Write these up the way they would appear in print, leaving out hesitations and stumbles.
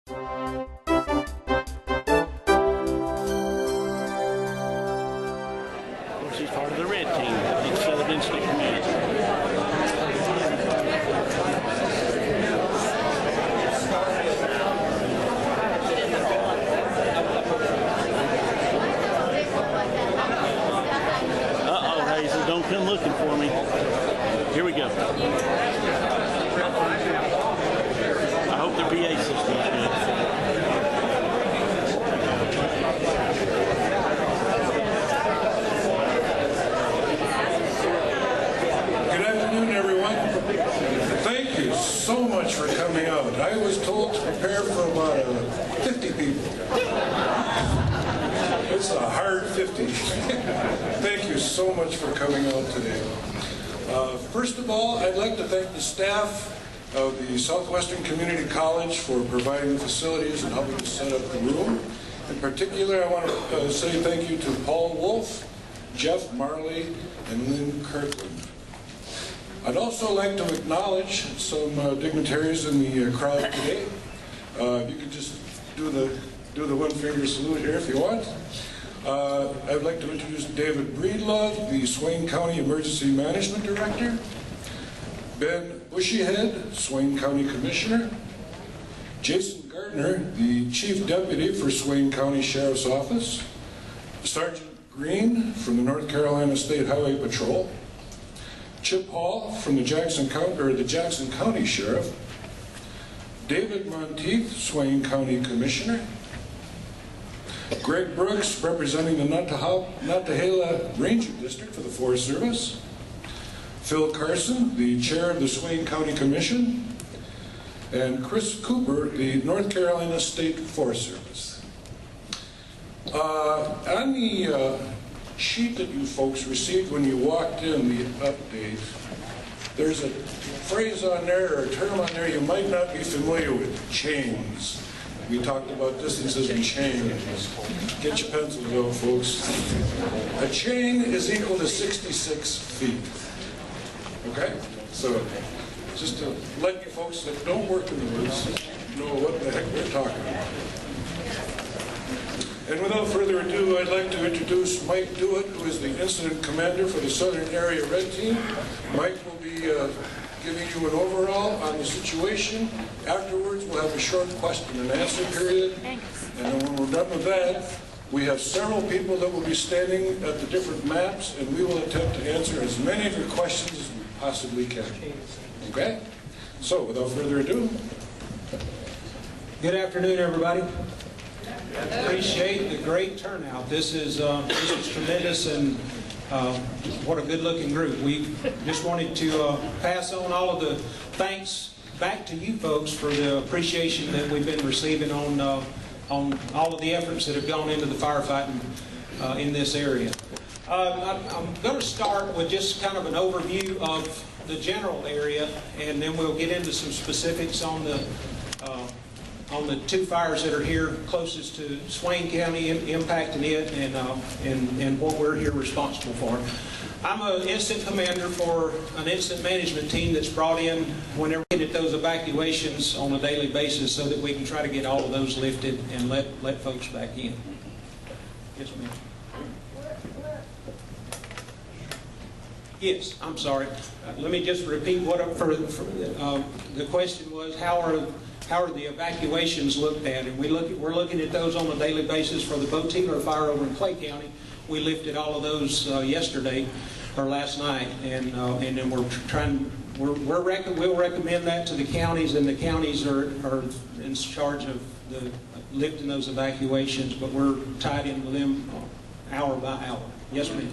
She's part of the red team, the Southern Instant Command. Uh-oh, Hazel, don't come looking for me. Here we go. I hope their PA system is good. Thank you so much for coming out. I was told to prepare for about 50 people. It's a hard 50. Thank you so much for coming out today. First of all, I'd like to thank the staff of the Southwestern Community College for providing facilities and helping to set up the room. In particular, I want to say thank you to Paul Wolf, Jeff Marley, and Lynn Kirkland. I'd also like to acknowledge some dignitaries in the crowd today. You can just do the one-finger salute here if you want. I'd like to introduce David Breedlove, the Swain County Emergency Management Director. Ben Bushyhead, Swain County Commissioner. Jason Gardner, the Chief Deputy for Swain County Sheriff's Office. Sergeant Green from the North Carolina State Highway Patrol. Chip Hall from the Jackson County Sheriff, David Monteith, Swain County Commissioner, Greg Brooks representing the Nantahala Ranger District for the Forest Service, Phil Carson, the Chair of the Swain County Commission, and Chris Cooper, the North Carolina State Forest Service. On the sheet that you folks received when you walked in, the update, there's a phrase on there or a term on there you might not be familiar with, chains. We talked about distances and chains. Get your pencils out, folks. A chain is equal to 66 feet. Okay? So, just to let you folks that don't work in the woods know what the heck we're talking about. And without further ado, I'd like to introduce Mike Dewitt, who is the Incident Commander for the Southern Area Red Team. Mike will be giving you an overall on the situation. Afterwards, we'll have a short question and answer period. And then when we're done with that, we have several people that will be standing at the different maps, and we will attempt to answer as many of your questions as we possibly can. Okay? So, without further ado. Good afternoon, everybody. Appreciate the great turnout. This is tremendous, and what a good-looking group. We just wanted to pass on all of the thanks back to you folks for the appreciation that we've been receiving on all of the efforts that have gone into the firefighting in this area. I'm going to start with just kind of an overview of the general area, and then we'll get into some specifics on the two fires that are here closest to Swain County, impacting it, and what we're here responsible for. I'm an incident commander for an incident management team that's brought in whenever we get those evacuations on a daily basis so that we can try to get all of those lifted and let folks back in. Yes, ma'am. Yes, I'm sorry. Let me just repeat what the question was. How are the evacuations looked at? And we're looking at those on a daily basis for the Boteler fire over in Clay County. We lifted all of those yesterday or last night, and then we'll recommend that to the counties, and the counties are in charge of lifting those evacuations, but we're tied into them hour by hour. Yes, ma'am.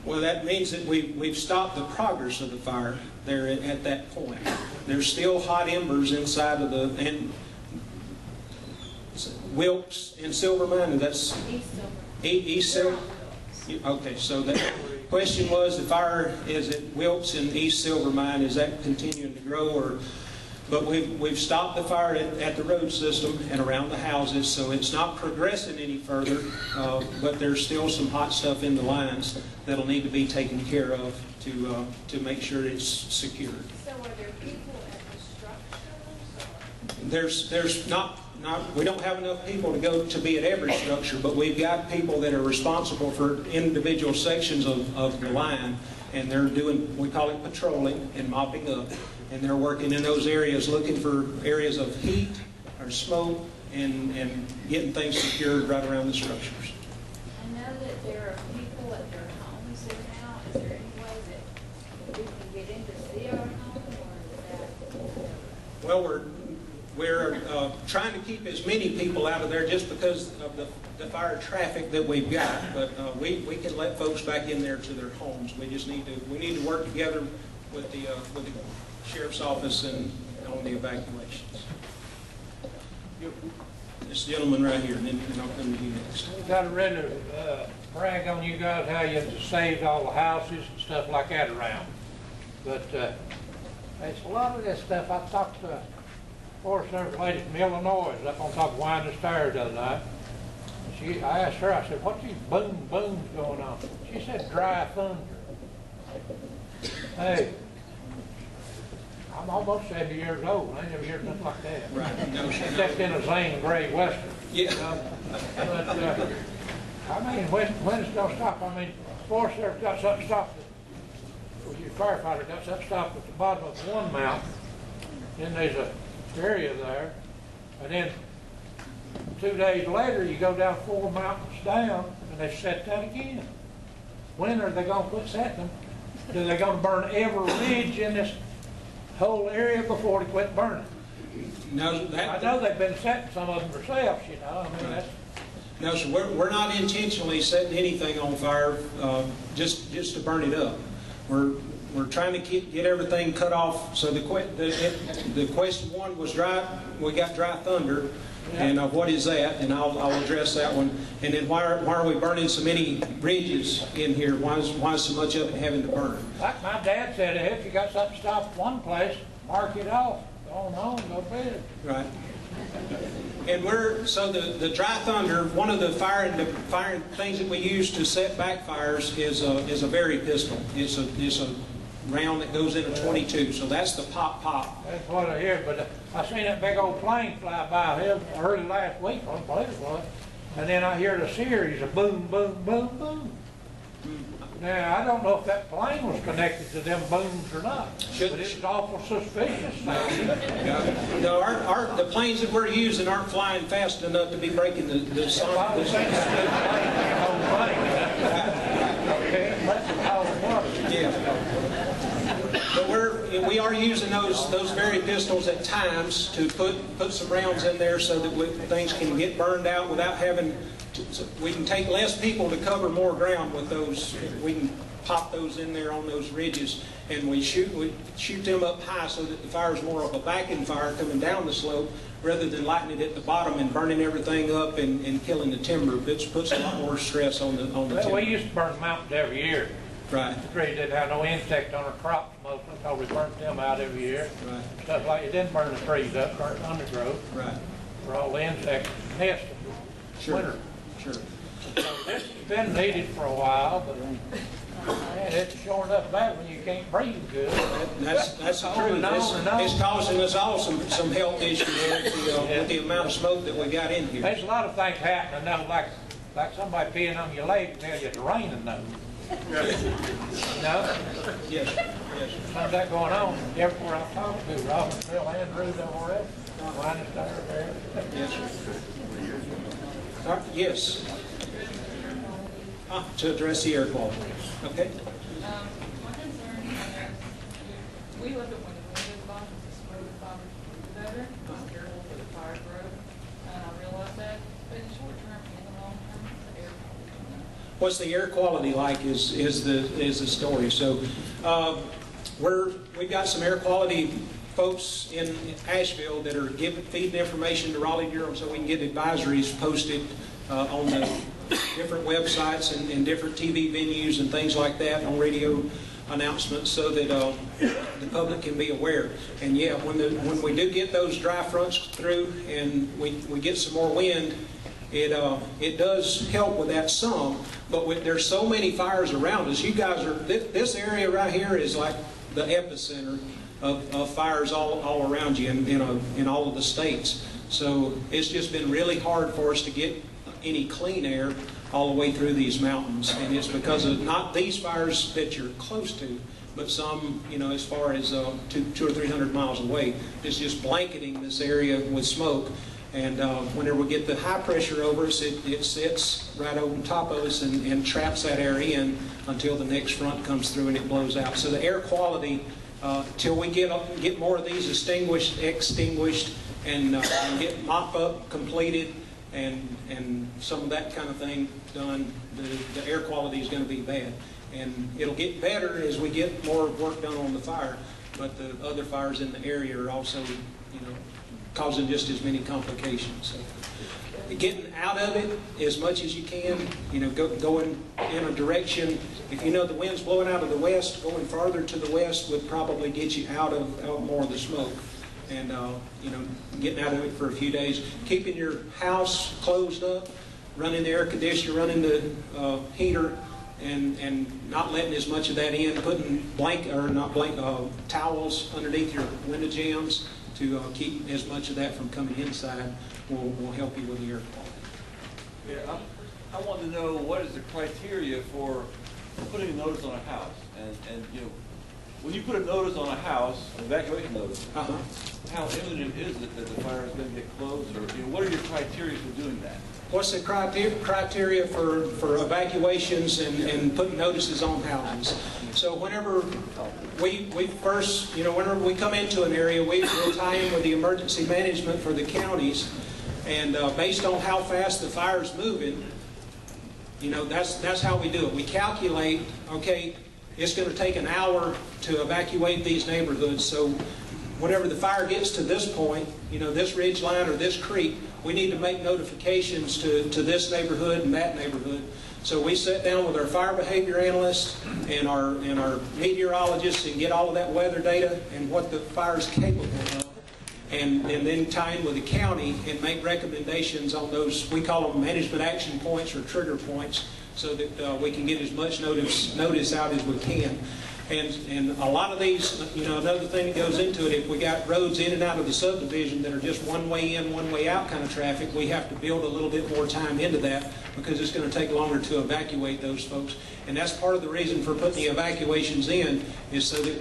Well, that means that we've stopped the progress of the fire there at that point. There's still hot embers inside of the Wilkes and Silver Mine, and that's East Silver. Okay, so the question was, the fire is at Wilkes and East Silver Mine. Is that continuing to grow, or But we've stopped the fire at the road system and around the houses, so it's not progressing any further, but there's still some hot stuff in the lines that'll need to be taken care of to make sure it's secured. So are there people at the structures? There's not, we don't have enough people to go to be at every structure, but we've got people that are responsible for individual sections of the line, and they're doing, we call it patrolling and mopping up. And they're working in those areas, looking for areas of heat or smoke and getting things secured right around the structures. I know that there are people at their homes there now. Is there any way that we can get in to see our home, or is that? Well, we're trying to keep as many people out of there just because of the fire traffic that we've got. But we can let folks back in there to their homes. We just need to work together with the Sheriff's Office and on the evacuations. This gentleman right here, and then I'll come to you next. Got to really brag on you guys how you saved all the houses and stuff like that around. But it's a lot of this stuff. I talked to a Forest Service lady from Illinois up on top of Winding Stairs the other night. I asked her, I said, what's these boom booms going on? She said, dry thunder. Hey, I'm almost 70 years old. I ain't never heard nothing like that. Right. No, except in a Zane Gray Western. Yeah. But, I mean, when it's going to stop? I mean, Forest Service got something stopped. Your firefighter got something stopped at the bottom of one mountain. Then there's a area there. And then 2 days later, you go down 4 mountains down, and they set that again. When are they going to quit setting them? Are they going to burn every ridge in this whole area before they quit burning? No, I know they've been setting some of them themselves, you know. I mean, that's... No, sir, we're not intentionally setting anything on fire just to burn it up. We're trying to get everything cut off. So the question one was dry. We got dry thunder, yeah. And what is that? And I'll address that one. And then why are we burning so many ridges in here? Why is so much of it having to burn? Like my dad said, if you got something stopped one place, mark it off. Go on home, go to bed. Right. And so the dry thunder, one of the firing things that we use to set back fires is a berry pistol. It's a round that goes in a 22. So that's the pop. That's what I hear. But I seen that big old plane fly by here early last week, I believe it was. And then I heard a series of boom, boom, boom, boom. Now, I don't know if that plane was connected to them booms or not, but it's awful suspicious. No, the planes that we're using aren't flying fast enough to be breaking the sonic. Well, I was thinking that plane was the whole plane. Okay, that's how it works. Yeah. But we are using those very pistols at times to put some rounds in there so that things can get burned out without having. We can take less people to cover more ground with those. We can pop those in there on those ridges, and we shoot them up high so that the fire is more of a backing fire coming down the slope rather than lighting it at the bottom and burning everything up and killing the timber. It puts a lot more stress on the timber. Well, we used to burn mountains every year. Right. The tree didn't have no insect on our crops mostly, because we burnt them out every year. Right. Stuff like it didn't burn the trees up, burnt undergrowth. Right. For all the insects nesting Sure. winter. Sure. So this has been needed for a while, but man, it's sure enough bad when you can't breathe good. That's the truth. It's causing us all some health issues with the amount of smoke that we got in here. There's a lot of things happening now, like somebody peeing on your leg and tell you it's raining now. No? Yes. Some of that going on everywhere I've talked to, Robbinsville, Andrews, over there, Winding Stairs there. Yes. Yes. To address the air quality. Okay. My concern is, we look at when the windows box, the smoke box better, I'm careful for the fire growth, and I realize that, but in the short term and the long term, the air quality. What's the air quality like is the story. So we've got some air quality folks in Asheville that are feeding information to Raleigh-Durham so we can get advisories posted on the different websites and different TV venues and things like that on radio. announcements so that the public can be aware. And yeah, when we do get those dry fronts through and we get some more wind, it does help with that some. But there's so many fires around us. You guys are, this area right here is like the epicenter of fires all around you in all of the states. So it's just been really hard for us to get any clean air all the way through these mountains, and it's because of not these fires that you're close to, but some, as far as 200 or 300 miles away. It's just blanketing this area with smoke, and whenever we get the high pressure over us, it sits right over top of us and traps that air in until the next front comes through and it blows out. So the air quality, till we get more of these extinguished and get mop-up completed, and some of that kind of thing done, the air quality is going to be bad. And it'll get better as we get more work done on the fire, but the other fires in the area are also, causing just as many complications. So getting out of it as much as you can, going in a direction, if the wind's blowing out of the west, going farther to the west would probably get you out more of the smoke. And getting out of it for a few days, keeping your house closed up, running the air conditioner, running the heater, and not letting as much of that in, putting towels underneath your window jambs to keep as much of that from coming inside will help you with the air quality. Yeah, I want to know what is the criteria for putting a notice on a house, and when you put a notice on a house, an evacuation notice, how imminent is it that the fire is going to get closed, or what are your criteria for doing that? What's the criteria for evacuations and putting notices on houses? So whenever we first, whenever we come into an area, we'll tie in with the emergency management for the counties, and based on how fast the fire's moving, that's how we do it. We calculate, okay, it's going to take an hour to evacuate these neighborhoods. So whenever the fire gets to this point, this ridge line or this creek, we need to make notifications to this neighborhood and that neighborhood. So we sit down with our fire behavior analysts and our meteorologists and get all of that weather data and what the fire is capable of. And then tie in with the county and make recommendations on those, we call them management action points or trigger points, so that we can get as much notice out as we can. And a lot of these, another thing that goes into it, if we got roads in and out of the subdivision that are just one way in, one way out kind of traffic, we have to build a little bit more time into that because it's going to take longer to evacuate those folks. And that's part of the reason for putting the evacuations in, is so that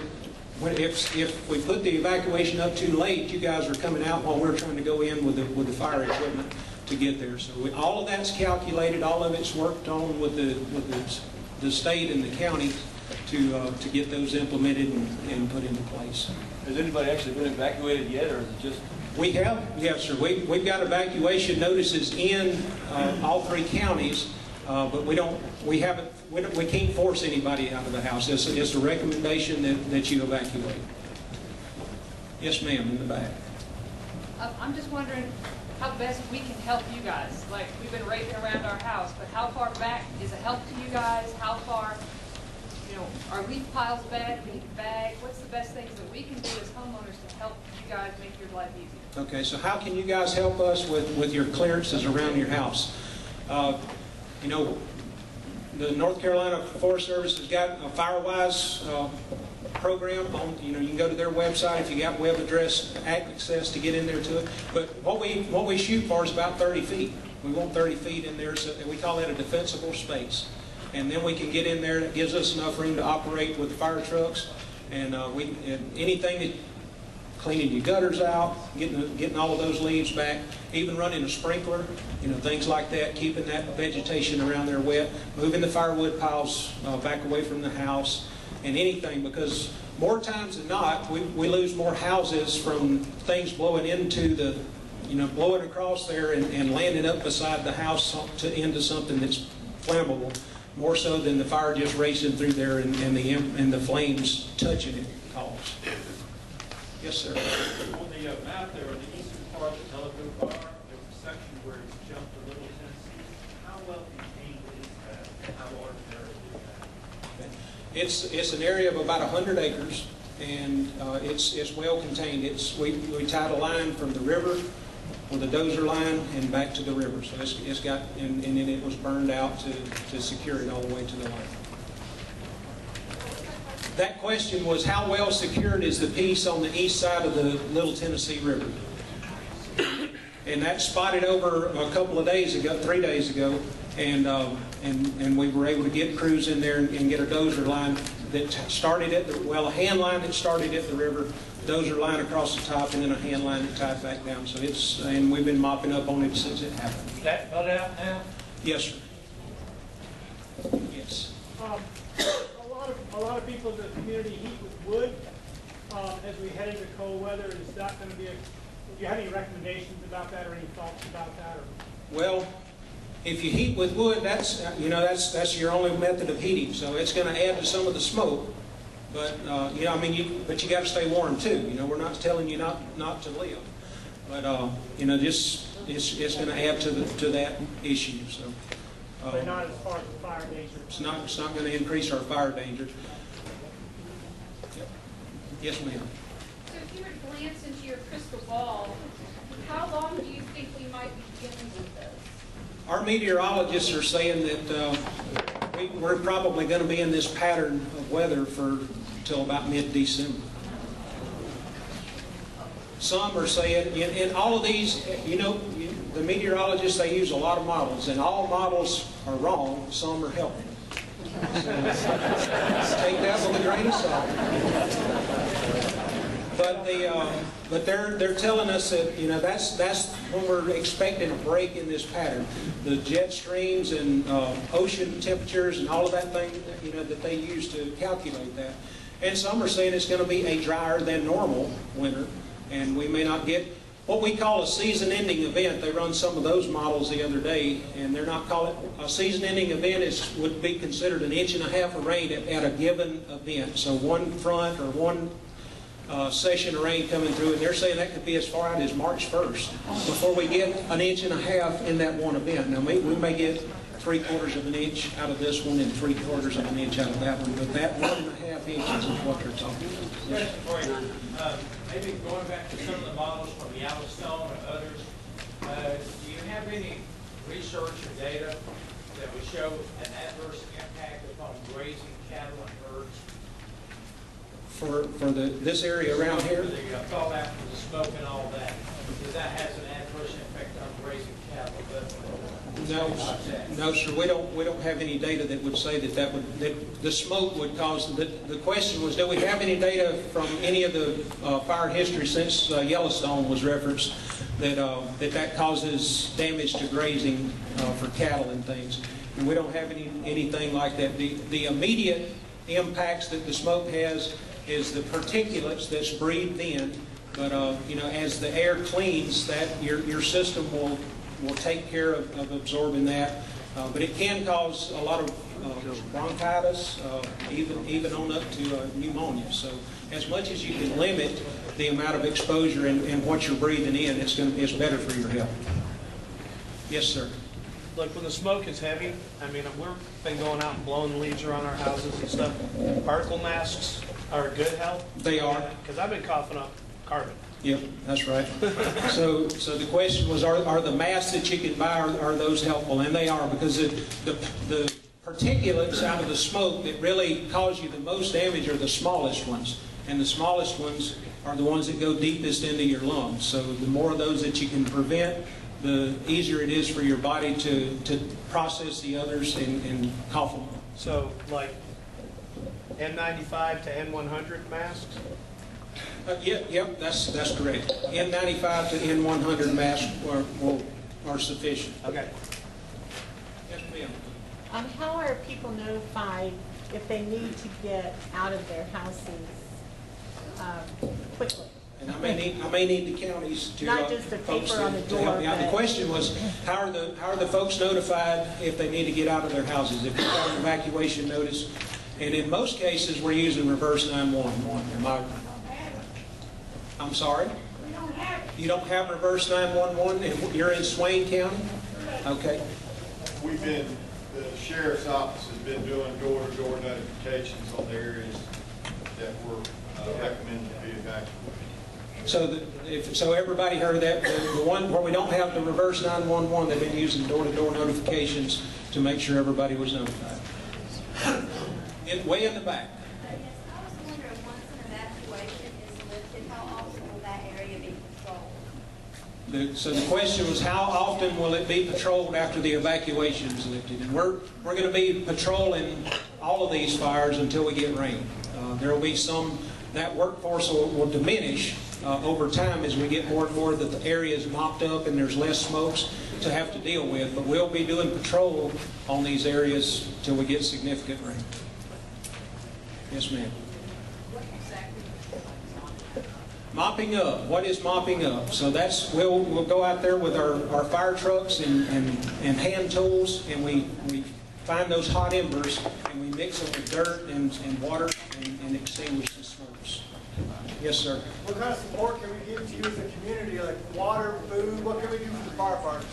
if we put the evacuation up too late, you guys are coming out while we're trying to go in with the fire equipment to get there. So all of that's calculated, all of it's worked on with the state and the county to get those implemented and put into place. Has anybody actually been evacuated yet, or is it just? We have, yes, sir. We've got evacuation notices in all three counties, but we can't force anybody out of the house. It's a recommendation that you evacuate. Yes, ma'am, in the back. I'm just wondering how best we can help you guys. Like, we've been raking around our house, but how far back is a help to you guys? How far, are leaf piles bad? We need to bag. What's the best things that we can do as homeowners to help you guys make your life easier? Okay, so how can you guys help us with your clearances around your house? The North Carolina Forest Service has got a FireWise program. You can go to their website if you got web address access to get in there to it. But what we shoot for is about 30 feet. We want 30 feet in there, so we call that a defensible space. And then we can get in there. That gives us enough room to operate with the fire trucks, and anything that cleaning your gutters out, getting all of those leaves back, even running a sprinkler, things like that, keeping that vegetation around there wet, moving the firewood piles back away from the house, and anything, because more times than not, we lose more houses from things blowing into the, blowing across there and landing up beside the house into something that's flammable, more so than the fire just racing through there and the flames touching it cause. Yes, sir. On the map there, on the eastern part of the Tellico bar, there's a section where it's jumped a little Tennessee. How well contained is that? How large an area is that? It's an area of about 100 acres, and it's well contained. We tied a line from the river with a dozer line and back to the river. So it's got, and then it was burned out to secure it all the way to the line. That question was, how well secured is the piece on the east side of the Little Tennessee River? And that spotted over a couple of days ago, 3 days ago, and we were able to get crews in there and get a dozer line that started at the, well, a hand line that started at the river, dozer line across the top, and then a hand line that tied back down. So it's, and we've been mopping up on it since it happened. Is that butt out now? Yes, sir. Yes. A lot of people in the community heat with wood as we head into cold weather. Is that going to be do you have any recommendations about that or any thoughts about that? Or? Well, if you heat with wood, that's that's your only method of heating. So it's going to add to some of the smoke. But you know, I mean, but you got to stay warm too. You know, we're not telling you not to live, but you know, just it's going to add to that issue. So. But not as far as the fire danger. It's not going to increase our fire danger. Yep. Yes, ma'am. So if you were to glance into your crystal ball, how long do you think we might be dealing with this? Our meteorologists are saying that we're probably going to be in this pattern of weather till about mid-December. Some are saying, in all of these, you know, the meteorologists, they use a lot of models, and all models are wrong, some are helpful. So, take that with a grain of salt. But they're telling us that, you know, that's when we're expecting a break in this pattern. The jet streams and ocean temperatures and all of that thing, you know, that they use to calculate that. And some are saying it's going to be a drier than normal winter, and we may not get what we call a season-ending event. They run some of those models the other day, and they're not calling it a season-ending event. Would be considered 1.5 inches of rain at a given event. So one front or one session of rain coming through, and they're saying that could be as far out as March 1st before we get 1.5 inches in that one event. Now we may get 3/4 of an inch out of this one and 3/4 of an inch out of that one, but that 1.5 inches is what they're talking about. Question for you. Maybe going back to some of the models from Yellowstone or others, do you have any research or data that would show an adverse impact upon grazing cattle and herds? For this area around here? For the fallout from the smoke and all that, because that has an adverse effect on grazing cattle. No, sir. We don't have any data that would say that the smoke would cause. The question was, do we have any data from any of the fire history since Yellowstone was referenced that causes damage to grazing for cattle and things? And we don't have anything like that. The immediate impacts that the smoke has is the particulates that's breathed in. But you know, as the air cleans, that your system will take care of absorbing that, but it can cause a lot of bronchitis, even on up to pneumonia. So as much as you can limit the amount of exposure and what you're breathing in, it's better for your health. Yes, sir. Look, when the smoke is heavy, I mean, we've been going out and blowing the leaves around our houses and stuff. Particle masks are a good help. They are. Because I've been coughing up carbon. Yep, that's right. So the question was, are the masks that you can buy, are those helpful? And they are, because the particulates out of the smoke that really cause you the most damage are the smallest ones. And the smallest ones are the ones that go deepest into your lungs. So the more of those that you can prevent, the easier it is for your body to process the others and cough them. So, like N95 to N100 masks? Yep, that's correct. N95 to N100 masks are sufficient. Okay. Yes, ma'am. How are people notified if they need to get out of their houses quickly? And I may need the counties to Not just the folks paper on the to help me out. door, The question was, how are the folks notified if they need to get out of their houses? If they've got an evacuation notice, and in most cases we're using reverse 911. I'm sorry? You don't have reverse 911 and you're in Swain County? Okay. We've been, the sheriff's office has been doing door-to-door notifications on the areas that were recommended to be evacuated. So everybody heard that. The one where we don't have the reverse 911, they've been using door-to-door notifications to make sure everybody was notified. Way in the back. Yes, I was wondering, once an evacuation is lifted, how often will that area be patrolled? So the question was, how often will it be patrolled after the evacuation is lifted? And we're going to be patrolling all of these fires until we get rain. There will be some, that workforce will diminish over time as we get more and more that the area is mopped up and there's less smokes to have to deal with. But we'll be doing patrol on these areas till we get significant rain. Yes, ma'am. Mopping up. What is mopping up? So that's, we'll go out there with our fire trucks and hand tools, and we find those hot embers and we mix them with dirt and water and extinguish the smokes. Yes, sir. What kind of support can we give to you as a community, like water, food? What can we do for the firefighters?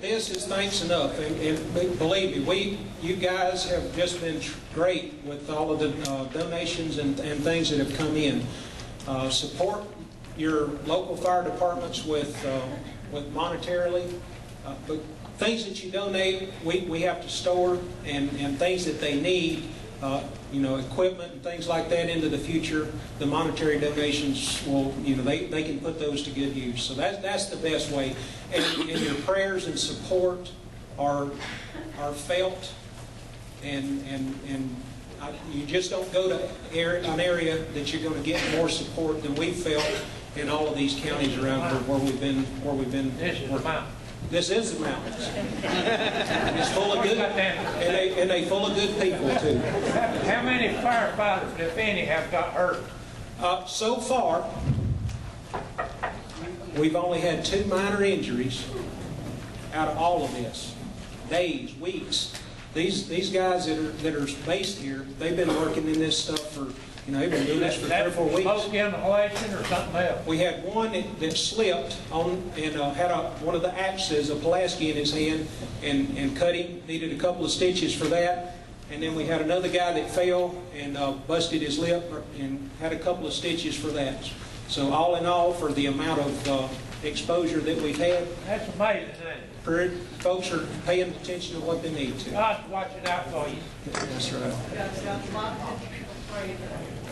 This is thanks enough, and believe me, you guys have just been great with all of the donations and things that have come in. Support your local fire departments with monetarily, but things that you donate, we have to store, and things that they need, equipment and things like that into the future. The monetary donations will, they can put those to good use. So that's the best way. And your prayers and support are felt, and you just don't go to an area that you're going to get more support than we felt in all of these counties around here where we've been. This is the mountain. This is the mountains. It's full of good, and they full of good people too. How many firefighters, if any, have got hurt? So far, we've only had 2 minor injuries out of all of this. Days, weeks. These guys that are based here, they've been working in this stuff for, they've been doing this for 3 or 4 weeks. Smoke inhalation or something else? We had one that slipped on and had one of the axes of Pulaski in his hand and cut him. Needed a couple of stitches for that. And then we had another guy that fell and busted his lip and had a couple of stitches for that. So all in all, for the amount of exposure that we've had, that's amazing, isn't it? Folks are paying attention to what they need to. God's watching out for you. That's right.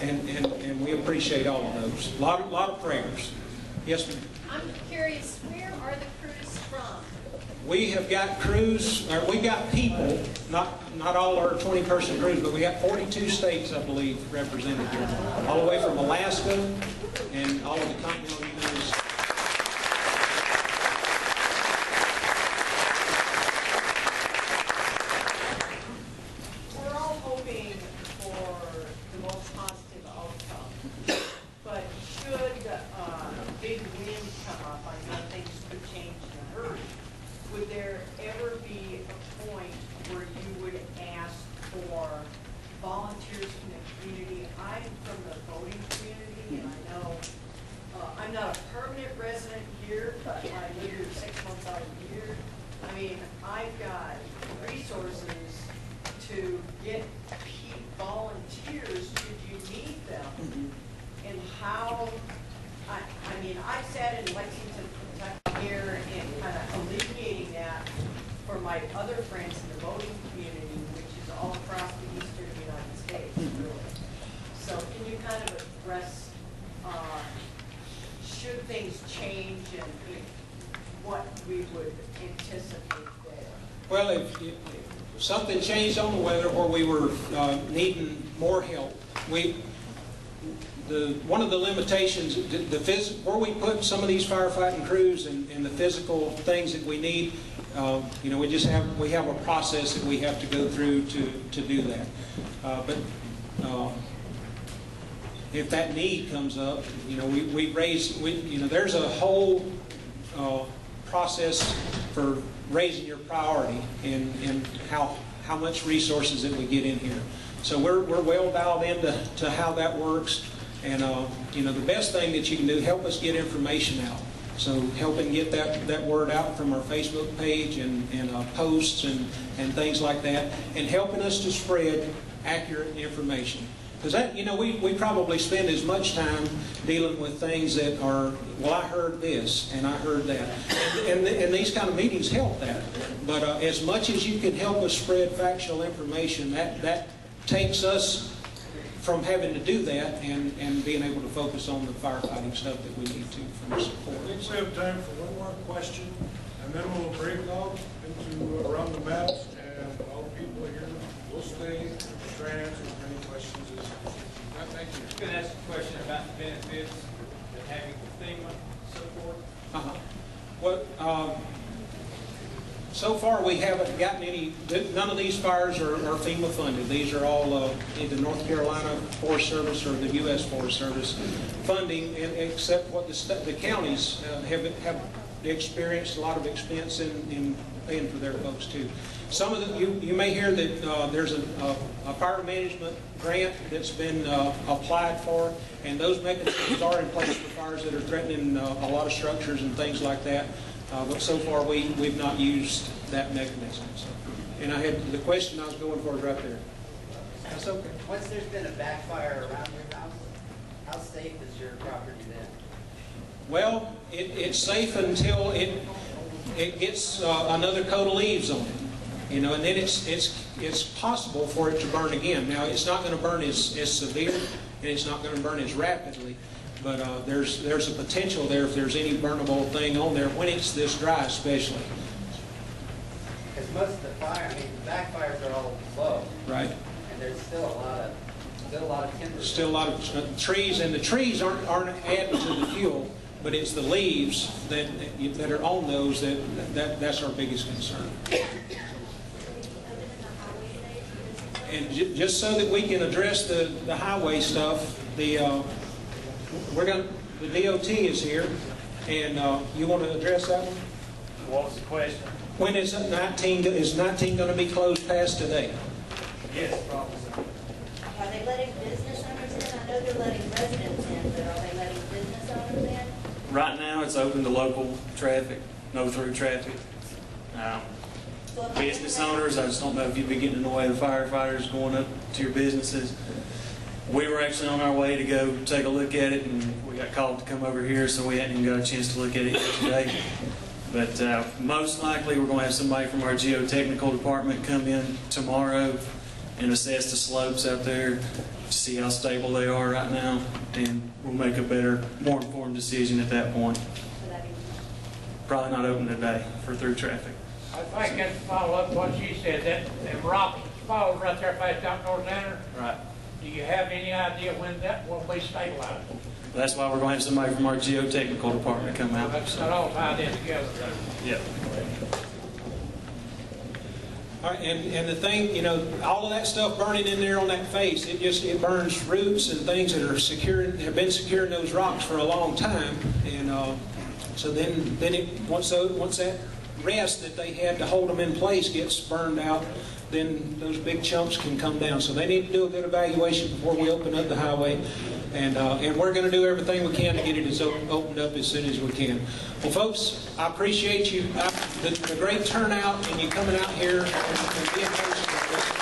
And we appreciate all of those. A lot of prayers. Yes, ma'am. I'm curious, where are the crews from? We have got crews, or we got people, not all our 20-person crews, but we got 42 states, I believe, represented here. All the way from Alaska and all of the continental United States. We're all hoping for the most positive outcome, but should big wind come up, I know things could change in a hurry. Would there ever be a point where you would ask for volunteers from the community? I'm from the voting community, and I know I'm not a permanent resident here, but I live here 6 months out of the year. I mean, I've got resources to get volunteers should you need them. And how, I mean, I've sat in Lexington, Kentucky here and kind of alleviating that for my other friends in the voting community, which is all across the eastern United States, really. So can you kind of address, should things change and what we would anticipate there? Well, if something changed on the weather where we were needing more help, one of the limitations, where we put some of these firefighting crews and the physical things that we need, we have a process that we have to go through to do that. But if that need comes up, there's a whole process for raising your priority and how much resources that we get in here. So we're well dialed into how that works, And you know, the best thing that you can do, help us get information out. So helping get that word out from our Facebook page and posts and things like that, and helping us to spread accurate information. Because that, you know, we probably spend as much time dealing with things that are, well, I heard this and I heard that. And these kind of meetings help that. But as much as you can help us spread factual information, that takes us from having to do that and being able to focus on the firefighting stuff that we need to from support. I think we have time for one more question, and then we'll break out into around the maps, and all the people here will stay to try and answer as many questions as thank you. I'm going to ask a question about the benefits of having FEMA support. Well, so far we haven't gotten any, none of these fires are FEMA funded. These are all either North Carolina Forest Service or the U.S. Forest Service funding, except what the counties have experienced a lot of expense in paying for their folks too. Some of the, you may hear that there's a fire management grant that's been applied for, and those mechanisms are in place for fires that are threatening a lot of structures and things like that. But so far we've not used that mechanism. So, and I had the question I was going for is right there. That's okay. Once there's been a backfire around your house, how safe is your property then? Well, it's safe until it gets another coat of leaves on it, you know, and then it's possible for it to burn again. Now, it's not going to burn as severe, and it's not going to burn as rapidly. But there's a potential there if there's any burnable thing on there when it's this dry, especially. Because most of the fire, I mean, the backfires are all low. Right. And there's still a lot of timber. Still a lot of trees, and the trees aren't adding to the fuel, but it's the leaves that are on those that's our biggest concern. And just so that we can address the highway stuff, the DOT is here, and you want to address that one? What was the question? When is 19 going to be closed past today? Yes, probably. Are they letting business owners in? I know they're letting residents in, but are they letting business owners in? Right now, it's open to local traffic, no through traffic. Business owners, I just don't know if you'd be getting in the way of the firefighters going up to your businesses. We were actually on our way to go take a look at it, and we got called to come over here, so we hadn't even got a chance to look at it yesterday. But most likely, we're going to have somebody from our geotechnical department come in tomorrow and assess the slopes out there to see how stable they are right now, and we'll make a better, more informed decision at that point. Probably not open today for through traffic. I think that's to follow up what she said, that rock falls right there past out North Center. Right. Do you have any idea when that will be stabilized? That's why we're going to have somebody from our geotechnical department come out. That's not all tied in together. Yep. All right, and the thing, you know, all of that stuff burning in there on that face, it burns roots and things that are secured, have been securing those rocks for a long time, and so then once that rest that they had to hold them in place gets burned out, then those big chunks can come down. So they need to do a good evaluation before we open up the highway, and we're going to do everything we can to get it opened up as soon as we can. Well, folks, I appreciate you, the great turnout, and you coming out here and being patient with us.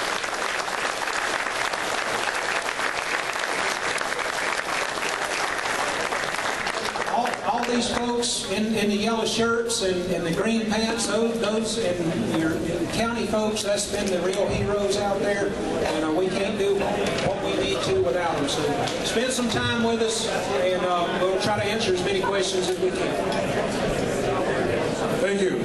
All these folks in the yellow shirts and the green pants, those and your county folks, that's been the real heroes out there, and we can't do what we need to without them. So spend some time with us, and we'll try to answer as many questions as we can. Thank you.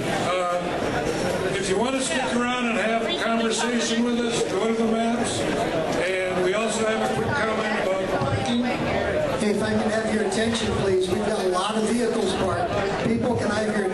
If you want to stick around and have a conversation with us, go to the maps. And we also have a quick comment about parking. Hey, if I can have your attention, please. We've got a lot of vehicles parked. People, can I have your